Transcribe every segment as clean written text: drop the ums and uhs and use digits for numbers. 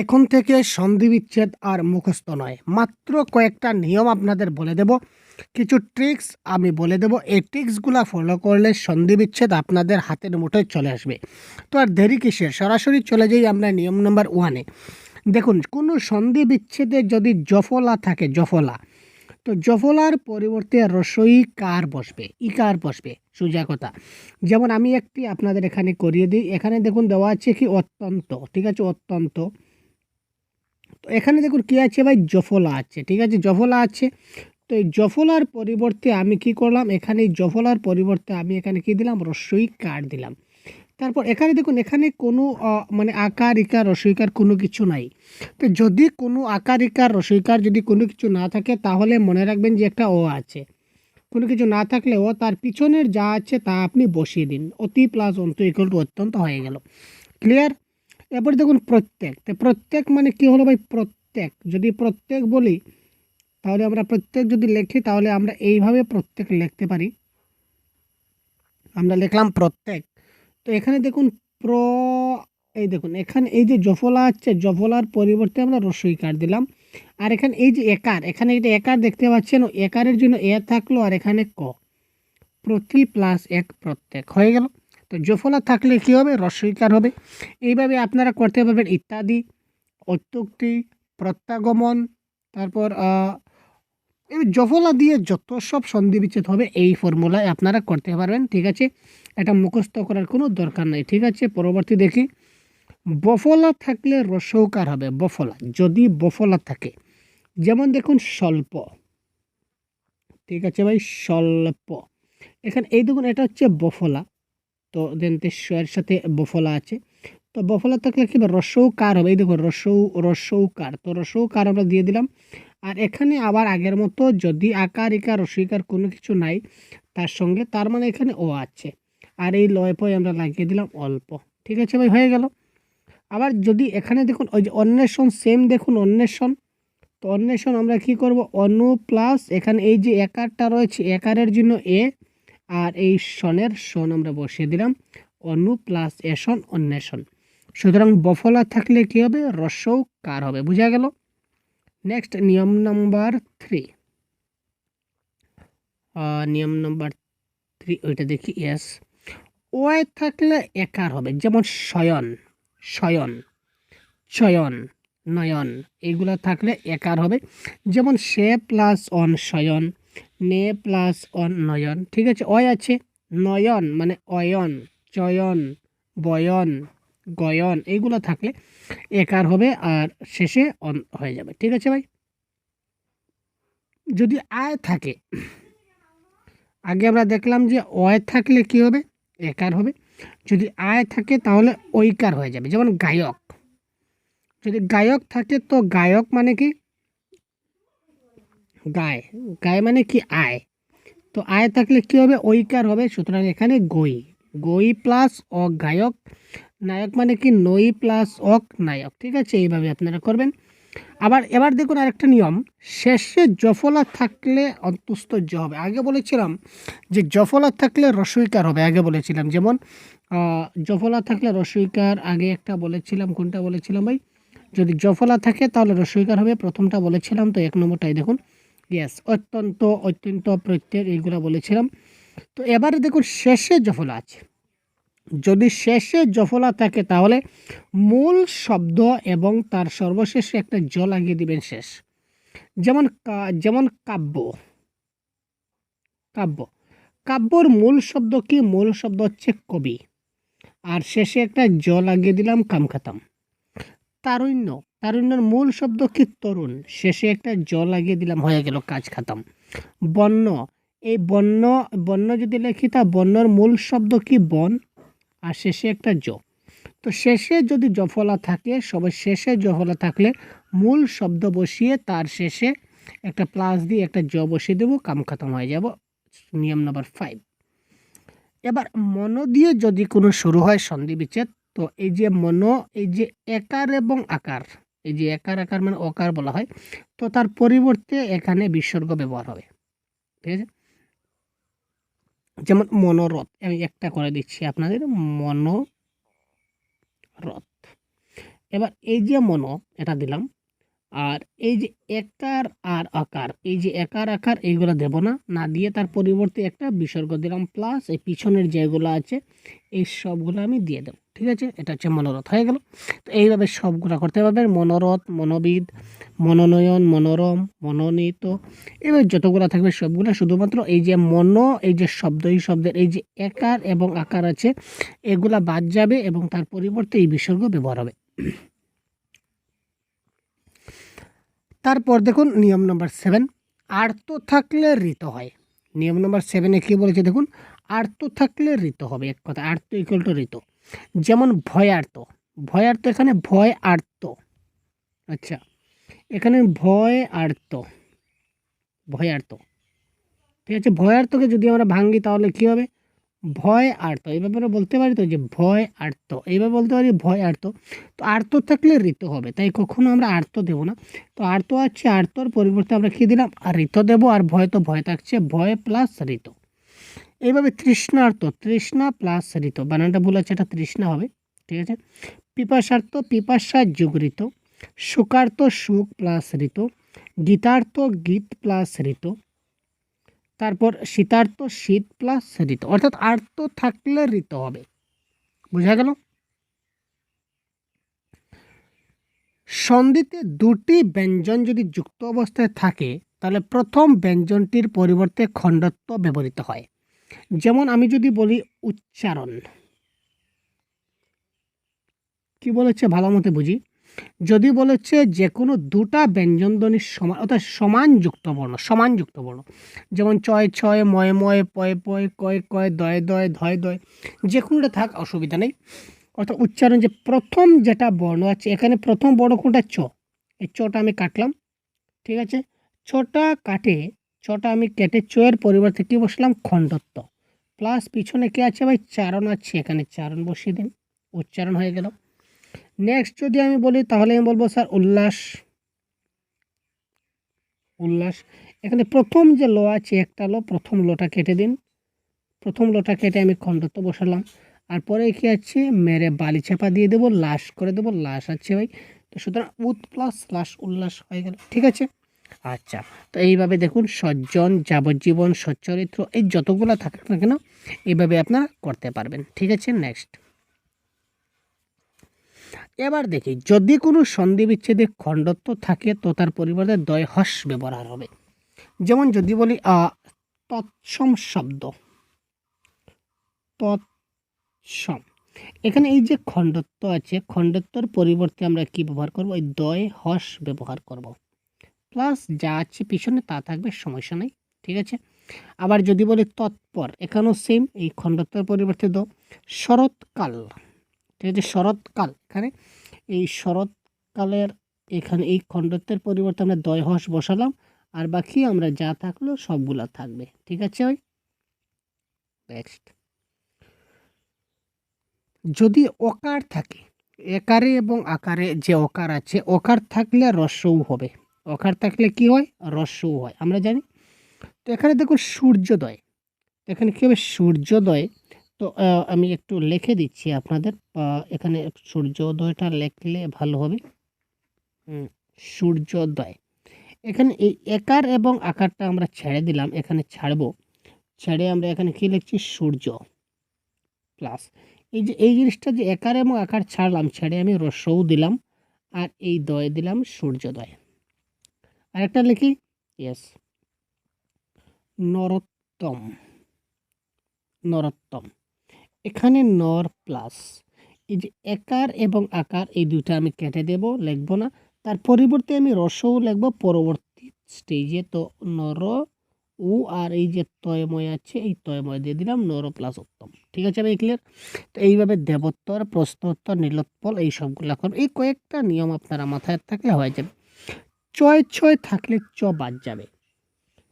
এখন থেকে সন্ধি বিচ্ছেদ আর মুখস্থ নয়, মাত্র কয়েকটা নিয়ম আপনাদের বলে দেব, কিছু ট্রিক্স আমি বলে দেব। এই ট্রিক্সগুলো ফলো করলে সন্ধি বিচ্ছেদ আপনাদের হাতের মুঠোয় চলে আসবে। তো আর দেরি কিসের, সরাসরি চলে যাই আমরা নিয়ম নাম্বার 1-এ। দেখুন, কোনো সন্ধি বিচ্ছেদে যদি জফলা থাকে, জফলা, তো জফলার পরিবর্তে রসই কার বসবে, ইকার বসবে, সোজা কথা। যেমন আমি একটি আপনাদের এখানে করিয়ে দিই। এখানে দেখুন দেওয়া আছে কি অত্যন্ত, ঠিক আছে, অত্যন্ত। তো এখানে দেখুন কী আছে ভাই, জফলা আছে, ঠিক আছে, জফলা আছে। তো এই জফলার পরিবর্তে আমি কি করলাম, এখানে এই জফলার পরিবর্তে আমি এখানে কি দিলাম, রস্বই কার দিলাম। তারপর এখানে দেখুন, এখানে কোনো মানে আকার ইকার রসইকার কোনো কিছু নাই। তো যদি কোনো আকার ইকার রসইকার যদি কোনো কিছু না থাকে, তাহলে মনে রাখবেন যে একটা ও আছে। কোনো কিছু না থাকলে ও, তার পিছনের যা আছে তা আপনি বসিয়ে দিন। অতি প্লাস অন্ত ইকুয়াল টু অত্যন্ত হয়ে গেল। ক্লিয়ার? এরপর দেখুন প্রত্যেক। তো প্রত্যেক মানে কি হলো ভাই, প্রত্যেক যদি প্রত্যেক বলি, তাহলে আমরা প্রত্যেক যদি লিখি, তাহলে আমরা এইভাবে প্রত্যেক লিখতে পারি। আমরা লিখলাম প্রত্যেক। তো এখানে দেখুন এই দেখুন, এখানে এই যে জফলা আছে, জফলার পরিবর্তে আমরা রস্বইকার দিলাম। আর এখানে এই যে একার, এখানে এটা একার দেখতে পাচ্ছেন, একারের জন্য এ থাকলো, আর এখানে ক, প্রতি প্লাস এক, প্রত্যেক হয়ে গেল। তো জফলা থাকলে কি হবে, রস্বইকার হবে। এইভাবে আপনারা করতে পারবেন ইত্যাদি, অত্যুক্তি, প্রত্যাগমন, তারপর এই জফলা দিয়ে যত সব সন্ধি বিচ্ছেদ হবে এই ফর্মুলায় আপনারা করতে পারবেন, ঠিক আছে। এটা মুখস্থ করার কোনো দরকার নেই, ঠিক আছে। পরবর্তী দেখি, বফলা থাকলে রসৌকার হবে। বফলা, যদি বফলা থাকে, যেমন দেখুন স্বল্প, ঠিক আছে ভাই, স্বল্প। এখানে এই দেখুন, এটা হচ্ছে বফলা। তো দেন এর সাথে বফলা আছে। তো বফলা থাকলে কি হবে, রসৌকার হবে। এই দেখুন রসৌকার, তো রসৌকার আমরা দিয়ে দিলাম। আর এখানে আবার আগের মতো যদি আকার ইকার রসইকার কোনো কিছু নাই তার সঙ্গে, তার মানে এখানে ও আছে। আর এই লয় পয় আমরা লাগিয়ে দিলাম অল্প, ঠিক আছে ভাই, হয়ে গেল। আবার যদি এখানে দেখুন ওই যে অন্বেষণ, সেম দেখুন অন্বেষণ। তো অন্বেষণ আমরা কি করব, অনু প্লাস এখানে এই যে একারটা রয়েছে, একারের জন্য এ, আর এই সনের সন আমরা বসিয়ে দিলাম। অনু প্লাস এসন, অন্বেষণ। সুতরাং বফলা থাকলে কি হবে, রস্যও কার হবে, বুঝা গেল। নেক্সট নিয়ম নাম্বার 3। নিয়ম নাম্বার 3 ওইটা দেখি, ইয়েস। ওয়াই থাকলে একার হবে, যেমন শয়ন, শয়ন, শয়ন, নয়ন, এইগুলা থাকলে একার হবে। যেমন সে প্লাস অন শয়ন, নে প্লাস অন নয়ন, ঠিক আছে। অয় আছে, নয়ন মানে অয়ন, চয়ন, বয়ন, গয়ন, এইগুলো থাকলে একার হবে, আর শেষে অন হয়ে যাবে, ঠিক আছে ভাই। যদি আয় থাকে, আগে আমরা দেখলাম যে অয় থাকলে কি হবে, একার হবে। যদি আয় থাকে তাহলে ঐকার হয়ে যাবে। যেমন গায়ক, যদি গায়ক থাকে, তো গায়ক মানে কি, গায়, গায় মানে কি আয়। তো আয় থাকলে কি হবে, ঐকার হবে। সুতরাং এখানে গই, গই প্লাস অক গায়ক, নায়ক মানে কি নই প্লাস অক নায়ক, ঠিক আছে। এইভাবে আপনারা করবেন। আবার এবার দেখুন আরেকটা নিয়ম, শেষে জফলা থাকলে অন্তস্থ জ হবে। আগে বলেছিলাম যে জফলা থাকলে রসইকার হবে, আগে বলেছিলাম। যেমন জফলা থাকলে রসইকার, আগে একটা বলেছিলাম, কোনটা বলেছিলাম ভাই, যদি জফলা থাকে তাহলে রসইকার হবে, প্রথমটা বলেছিলাম। তো 1 নম্বরটাই দেখুন, ইয়েস, অত্যন্ত, অত্যন্ত, প্রত্যেক, এইগুলো বলেছিলাম। তো এবারে দেখুন শেষে জফলা আছে। যদি শেষে জফলা থাকে তাহলে মূল শব্দ এবং তার সর্বশেষে একটা জ লাগিয়ে দিবেন শেষ। যেমন যেমন কাব্য, কাব্য, কাব্যর মূল শব্দ কি, মূল শব্দ হচ্ছে কবি, আর শেষে একটা জ লাগিয়ে দিলাম, কাম খাতাম। তারুণ্য, তারুণ্যের মূল শব্দ কি, তরুণ, শেষে একটা জ লাগিয়ে দিলাম, হয়ে গেল, কাজ খাতাম। বন্য, এই বন্য, বন্য যদি লিখি, তা বন্যর মূল শব্দ কি, বন, আর শেষে একটা জ। তো শেষে যদি জফলা থাকে, সবার শেষে জফলা থাকলে মূল শব্দ বসিয়ে তার শেষে একটা প্লাস দিয়ে একটা জ বসিয়ে দেবো, কাম খতম হয়ে যাব। নিয়ম নাম্বার 5। এবার মনো দিয়ে যদি কোনো শুরু হয় সন্ধি বিচ্ছেদ, তো এই যে মনো, এই যে একার এবং আকার, এই যে একার আকার মানে অকার বলা হয়, তো তার পরিবর্তে এখানে বিসর্গ ব্যবহার হবে, ঠিক আছে। যেমন মনোরথ, আমি একটা করে দিচ্ছি আপনাদের, মনোরথ। এবার এই যে মনো এটা দিলাম, আর এই যে একার আর আকার, এই যে একার আকার এইগুলো দেব না, না দিয়ে তার পরিবর্তে একটা বিসর্গ দিলাম প্লাস এই পিছনের যেগুলো আছে এই সবগুলো আমি দিয়ে দেবো। ঠিক আছে, এটা হচ্ছে মনোরথ হয়ে গেল। তো এইভাবে সবগুলো করতে পারবেন, মনোরথ, মনোবিদ, মনোনয়ন, মনোরম, মনোনীত, এবার যতগুলো থাকবে সবগুলো, শুধুমাত্র এই যে মনো, এই যে শব্দ, এই শব্দের এই যে একার এবং আকার আছে এগুলা বাদ যাবে এবং তার পরিবর্তে এই বিসর্গ ব্যবহার হবে। তারপর দেখুন নিয়ম নম্বর 7, আর্ত থাকলে ঋত হয়। নিয়ম নম্বর 7-এ কী বলেছে দেখুন, আর্ত থাকলে ঋত হবে। এক কথা, আর্ত ইকুয়াল টু ঋত। যেমন ভয়ার্ত, ভয়ার্ত এখানে ভয় আর্ত, আচ্ছা এখানে ভয় আর্ত, ভয়ার্ত। ঠিক আছে, ভয়ার্তকে যদি আমরা ভাঙি তাহলে কী হবে, ভয় আর্ত। এইভাবে আমরা বলতে পারি তো যে ভয় আর্ত, এইভাবে বলতে পারি ভয় আর্ত। তো আর্ত থাকলে ঋত হবে, তাই কখনো আমরা আর্ত দেব না। তো আর্ত আছে, আর্তর পরিবর্তে আমরা কী দিলাম, আর ঋত দেবো। আর ভয় তো ভয় থাকছে, ভয় প্লাস ঋত। এইভাবে তৃষ্ণার্ত, তৃষ্ণা প্লাস ঋত, বানানটা ভুল আছে, এটা তৃষ্ণা হবে। ঠিক আছে, পিপাসার্থ, পিপাসা যোগ ঋত। শোকার্ত, সুখ প্লাস ঋত। গীতার্থ, গীত প্লাস ঋত। তারপর শীতার্থ, শীত প্লাস ঋত, অর্থাৎ আর্ত থাকলে ঋত হবে। বোঝা গেল? সন্ধিতে দুটি ব্যঞ্জন যদি যুক্ত অবস্থায় থাকে তাহলে প্রথম ব্যঞ্জনটির পরিবর্তে খণ্ডত্ব ব্যবহৃত হয়। যেমন আমি যদি বলি উচ্চারণ, কি বলেছে ভালো মতো বুঝি। যদি বলেছে যে কোনো দুটা ব্যঞ্জনধ্বনির সমান, অর্থাৎ সমান যুক্ত বর্ণ, সমান যুক্ত বর্ণ, যেমন চয় ছয়, ময় ময়, পয় পয়, কয় কয়, দয় দয়, ধয় দয়, যে কোনোটা থাক অসুবিধা নেই। অর্থাৎ উচ্চারণ যে প্রথম যেটা বর্ণ আছে, এখানে প্রথম বর্ণ কোনটা, চ, এই চটা আমি কাটলাম। ঠিক আছে, ছটা আমি কেটে চয়ের পরিবর্তে কী বসলাম, খণ্ডত্ব প্লাস পিছনে কে আছে ভাই, চারণ আছে, এখানে চারণ বসিয়ে দিন, উচ্চারণ হয়ে গেল। নেক্সট যদি আমি বলি তাহলে আমি বলবো স্যার উল্লাস, উল্লাস। এখানে প্রথম যে ল আছে একটা ল, প্রথম লটা কেটে দিন, প্রথম লটা কেটে আমি খণ্ডত্ব বসালাম। আর পরে কি আছে, মেরে বালি চাপা দিয়ে দেবো, লাশ করে দেবো, লাশ আছে ভাই। তো সুতরাং উত প্লাস লাশ, উল্লাস হয়ে গেল। ঠিক আছে, আচ্ছা। তো এইভাবে দেখুন সজ্জন, যাবজ্জীবন, সচ্চরিত্র, এই যতগুলো থাকে না কেন এইভাবে আপনারা করতে পারবেন। ঠিক আছে, নেক্সট। এবার দেখি যদি কোনো সন্ধি বিচ্ছেদে খণ্ডত্ব থাকে তো তার পরিবর্তে দ্বয় হস ব্যবহার হবে। যেমন যদি বলি তৎসম শব্দ, তৎসম, এখানে এই যে খণ্ডত্ব আছে, খণ্ডত্বর পরিবর্তে আমরা কি ব্যবহার করব, এই দ্বয় হস ব্যবহার করব, প্লাস যা আছে পিছনে তা থাকবে, সমস্যা নেই। ঠিক আছে, আবার যদি বলি তৎপর, এখানেও সেম, এই খণ্ডত্বর পরিবর্তে দ। শরৎকাল, ঠিক আছে, শরৎকাল, এখানে এই শরৎকালের এখানে এই খণ্ডত্বের পরিবর্তে আমরা দ্বয় হস বসালাম, আর বাকি আমরা যা থাকলো সবগুলা থাকবে। ঠিক আছে ওই নেক্সট। যদি অকার থাকে, একারে এবং আকারে যে অকার আছে, অকার থাকলে রস্যউ হবে। অকার থাকলে কি হয়, রস্যউ হয়, আমরা জানি। তো এখানে দেখুন সূর্যোদয়, এখানে কী হবে, সূর্যোদয়। তো আমি একটু লিখে দিচ্ছি আপনাদের, এখানে সূর্যোদয়টা লিখলে ভালো হবে। সূর্যোদয়, এখানে এই একার এবং আকারটা আমরা ছেড়ে দিলাম, এখানে ছাড়বো, ছেড়ে আমরা এখানে কী লিখছি, সূর্য প্লাস এই যে এই জিনিসটা যে একার এবং আকার ছাড়লাম, ছেড়ে আমি রস্যও দিলাম, আর এই দয় দিলাম, সূর্যোদয়। আরেকটা লিখি, ইয়েস, নরোত্তম, নরোত্তম, এখানে নর প্লাস এই যে একার এবং আকার এই দুইটা আমি কেটে দেব, লিখব না, তার পরিবর্তে আমি রস্যও লিখব পরবর্তী স্টেজে। তো নর উ, আর এই যে তয়ময় আছে এই তয়ময় দিয়ে দিলাম, নর প্লাস উত্তম। ঠিক আছে ভাই, ক্লিয়ার? তো এইভাবে দেবোত্তর, প্রশ্নোত্তর, নীলোৎপল এই সবগুলো করব। এই কয়েকটা নিয়ম আপনারা মাথায় থাকলে হয়ে যাবে। চয় ছয় থাকলে চ বাদ যাবে।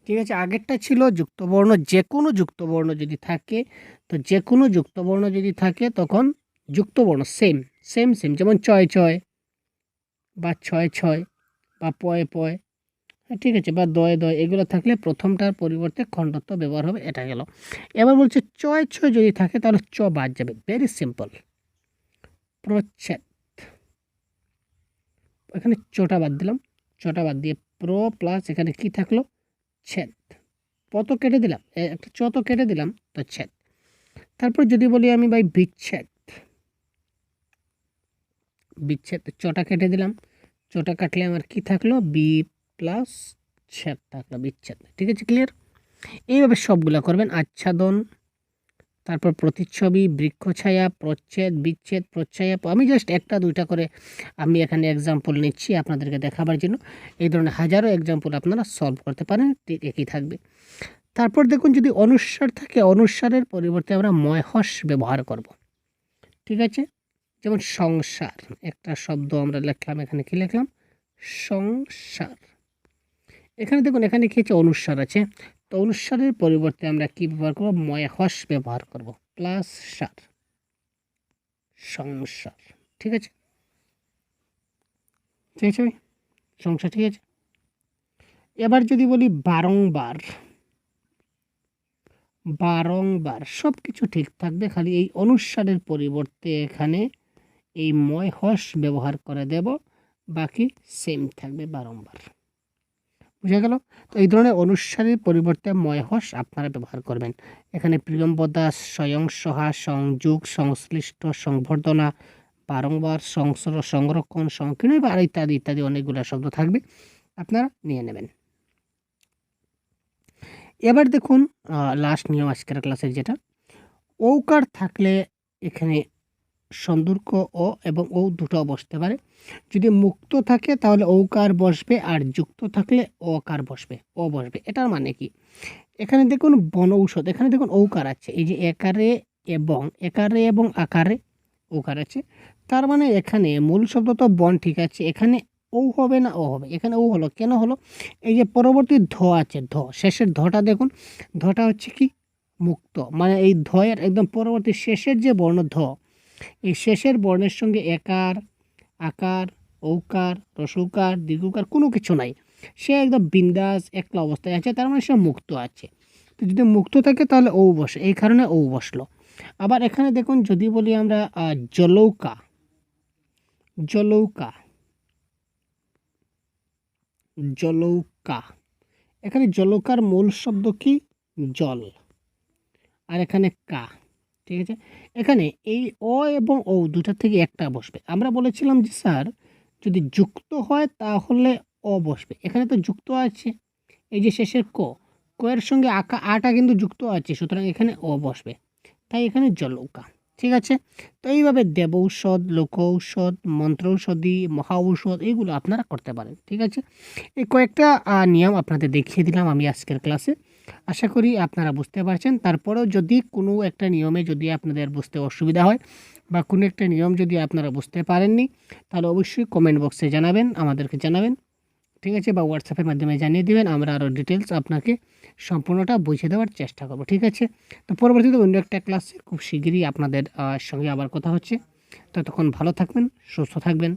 ঠিক আছে, আগেরটা ছিল যুক্তবর্ণ, যে কোনো যুক্তবর্ণ যদি থাকে, তো যে কোনো যুক্তবর্ণ যদি থাকে তখন যুক্তবর্ণ সেম সেম সেম, যেমন চয় চয় বা ছয় ছয় বা পয় পয়, হ্যাঁ ঠিক আছে, বা দয় দয়, এগুলো থাকলে প্রথমটার পরিবর্তে খণ্ডত্ব ব্যবহার হবে। এটা গেল। এবার বলছে চয় ছয় যদি থাকে তাহলে চ বাদ যাবে, ভেরি সিম্পল। প্রচ্ছেদ, এখানে চটা বাদ দিলাম, চটা বাদ দিয়ে প্রো প্লাস এখানে কি থাকলো ছেদ, পত কেটে দিলাম, একটা চ তো কেটে দিলাম, তো ছেদ। তারপর যদি বলি আমি ভাই বিচ্ছেদ, বিচ্ছেদ চটা কেটে দিলাম, চটা কাটলে আমার কি থাকলো বি প্লাস ছেদ থাকলো, বিচ্ছেদ। ঠিক আছে, ক্লিয়ার? এইভাবে সবগুলা করবেন। আচ্ছাদন, তারপর প্রতিচ্ছবি, বৃক্ষছায়া, প্রচ্ছেদ, বিচ্ছেদ, প্রচ্ছায়া। আমি জাস্ট একটা দুইটা করে আমি এখানে এক্সাম্পল নিচ্ছি আপনাদেরকে দেখাবার জন্য। এই ধরনের হাজারো এক্সাম্পল আপনারা সলভ করতে পারেন, ঠিক একই থাকবে। তারপর দেখুন যদি অনুস্বার থাকে, অনুস্বারের পরিবর্তে আমরা ময়হস ব্যবহার করব। ঠিক আছে, যেমন সংসার, একটা শব্দ আমরা লিখলাম, এখানে কি লিখলাম সংসার। এখানে দেখুন এখানে কি আছে অনুস্বার আছে, তো অনুস্বারের পরিবর্তে আমরা কি ব্যবহার করব ময়হস ব্যবহার করব, প্লাস সার, সংসার। ঠিক আছে, ঠিক আছে ভাই, সংসার। ঠিক আছে, এবার যদি বলি বারংবার, বারংবার সব কিছু ঠিক থাকবে, খালি এই অনুস্বারের পরিবর্তে এখানে এই ময়হস ব্যবহার করে দেব, বাকি সেম থাকবে বারংবার। বুঝা গেল? তো এই ধরনের অনুস্বারের পরিবর্তে ময়হস আপনারা ব্যবহার করবেন। এখানে প্রিয়ম্বদা, স্বয়ং সহা, সংযোগ, সংশ্লিষ্ট, সংবর্ধনা, বারংবার, সংরক্ষণ, সংকীর্ণ আর ইত্যাদি ইত্যাদি অনেকগুলো শব্দ থাকবে, আপনারা নিয়ে নেবেন। এবার দেখুন লাস্ট নিয়ম আজকের ক্লাসের, যেটা ঔকার থাকলে এখানে সন্দর্ঘ অ এবং ও দুটো বসতে পারে। যদি মুক্ত থাকে তাহলে ঔকার বসবে, আর যুক্ত থাকলে অকার বসবে, ও বসবে। এটার মানে কি, এখানে দেখুন বনৌষধ, এখানে দেখুন ঔকার আছে, এই যে একারে এবং আকারে ঔকার আছে, তার মানে এখানে মূল শব্দ তো বন, ঠিক আছে, এখানে ও হবে না ও হবে, এখানে ও হলো, কেন হলো, এই যে পরবর্তী ধ আছে, ধ শেষের ধটা দেখুন, ধটা হচ্ছে কি মুক্ত, মানে এই ধয়ের একদম পরবর্তী শেষের যে বর্ণ ধ, এই শেষের বর্ণের সঙ্গে একার, আকার, ঔকার, রসৌকার, দীর্ঘকার কোনো কিছু নাই, সে একদম বিন্দাস একলা অবস্থায় আছে, তার মানে সে মুক্ত আছে। তো যদি মুক্ত থাকে তাহলে ও বসে, এই কারণে ও বসলো। আবার এখানে দেখুন যদি বলি আমরা জলৌকা, জলৌকা, জলৌকা, এখানে জলৌকার মূল শব্দ কি জল, আর এখানে কা। ঠিক আছে, এখানে এই অ এবং ও দুটা থেকে একটা বসবে। আমরা বলেছিলাম যে স্যার যদি যুক্ত হয় তাহলে অ বসবে, এখানে তো যুক্ত আছে, এই যে শেষের ক, এর সঙ্গে আটা কিন্তু যুক্ত আছে, সুতরাং এখানে অ বসবে, তাই এখানে জলৌকা। ঠিক আছে, তো এইভাবে দেবৌষধ, লোকৌষধ, মন্ত্রৌষধি, মহাঔষধ এইগুলো আপনারা করতে পারেন। ঠিক আছে, এই কয়েকটা নিয়ম আপনাদের দেখিয়ে দিলাম আমি আজকের ক্লাসে। আশা করি আপনারা বুঝতে পারছেন। তারপরেও যদি কোনো একটা নিয়মে যদি আপনাদের বুঝতে অসুবিধা হয়, বা কোনো একটা নিয়ম যদি আপনারা বুঝতে পারেননি, তাহলে অবশ্যই কমেন্ট বক্সে জানাবেন, আমাদেরকে জানাবেন। ঠিক আছে, বা হোয়াটসঅ্যাপের মাধ্যমে জানিয়ে দেবেন, আমরা আরও ডিটেলস আপনাকে সম্পূর্ণটা বুঝিয়ে দেওয়ার চেষ্টা করব। ঠিক আছে, তো পরবর্তীতে অন্য একটা ক্লাসে খুব শীঘ্রই আপনাদের সঙ্গে আবার কথা হচ্ছে। ততক্ষণ ভালো থাকবেন, সুস্থ থাকবেন।